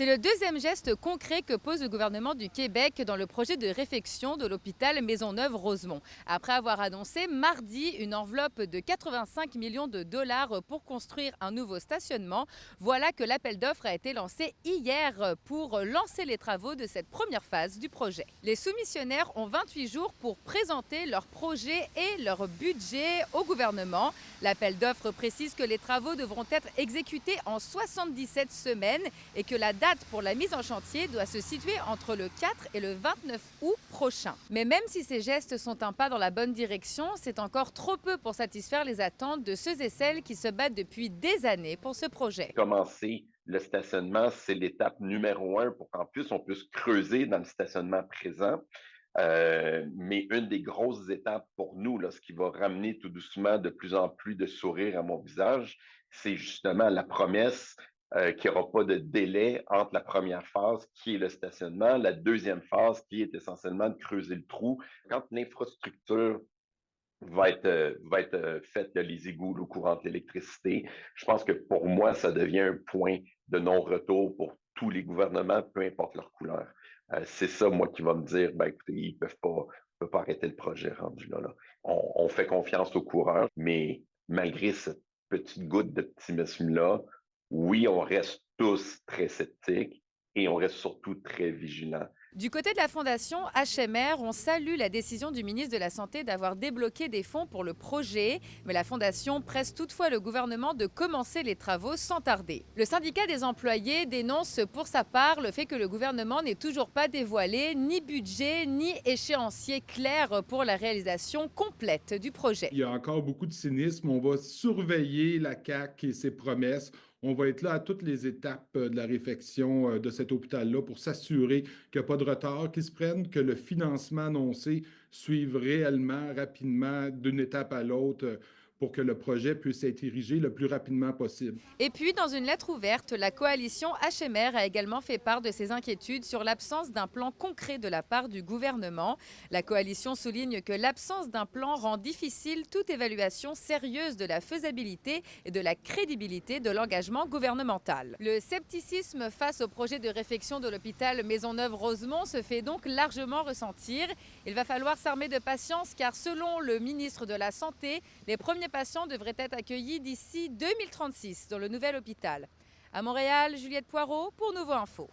C'est le deuxième geste concret que pose le gouvernement du Québec dans le projet de réfection de l'hôpital Maisonneuve-Rosemont. Après avoir annoncé mardi une enveloppe de 85 millions de dollars pour construire un nouveau stationnement, voilà que l'appel d'offres a été lancé hier pour lancer les travaux de cette première phase du projet. Les soumissionnaires ont 28 jours pour présenter leur projet et leur budget au gouvernement. L'appel d'offres précise que les travaux devront être exécutés en 77 semaines et que la date pour la mise en chantier doit se situer entre le 4 et le 29 août prochain. Mais même si ces gestes sont un pas dans la bonne direction, c'est encore trop peu pour satisfaire les attentes de ceux et celles qui se battent depuis des années pour ce projet. Commencer le stationnement, c'est l'étape numéro un pour qu'en plus on puisse creuser dans le stationnement présent. Mais une des grosses étapes pour nous, là, ce qui va ramener tout doucement de plus en plus de sourires à mon visage, c'est justement la promesse qu'il n'y aura pas de délai entre la première phase, qui est le stationnement, la deuxième phase, qui est essentiellement de creuser le trou. Quand l'infrastructure va être faite, là, les égouts, l'eau courante, l'électricité, je pense que pour moi, ça devient un point de non-retour pour tous les gouvernements, peu importe leur couleur. C'est ça, moi, qui va me dire, ben, écoutez, ils peuvent pas arrêter le projet rendu là. On fait confiance aux coureurs, mais malgré cette petite goutte d'optimisme-là, oui, on reste tous très sceptiques et on reste surtout très vigilants. Du côté de la Fondation HMR, on salue la décision du ministre de la Santé d'avoir débloqué des fonds pour le projet, mais la Fondation presse toutefois le gouvernement de commencer les travaux sans tarder. Le syndicat des employés dénonce pour sa part le fait que le gouvernement n'ait toujours pas dévoilé ni budget ni échéancier clair pour la réalisation complète du projet. Il y a encore beaucoup de cynisme. On va surveiller la CAQ et ses promesses. On va être là à toutes les étapes de la réfection de cet hôpital-là pour s'assurer qu'il n'y a pas de retard qui se prenne, que le financement annoncé suive réellement, rapidement, d'une étape à l'autre pour que le projet puisse être érigé le plus rapidement possible. Et puis, dans une lettre ouverte, la coalition HMR a également fait part de ses inquiétudes sur l'absence d'un plan concret de la part du gouvernement. La coalition souligne que l'absence d'un plan rend difficile toute évaluation sérieuse de la faisabilité et de la crédibilité de l'engagement gouvernemental. Le scepticisme face au projet de réfection de l'hôpital Maisonneuve-Rosemont se fait donc largement ressentir. Il va falloir s'armer de patience car selon le ministre de la Santé, les premiers patients devraient être accueillis d'ici 2036 dans le nouvel hôpital. À Montréal, Juliette Poirot pour Nouveau Info.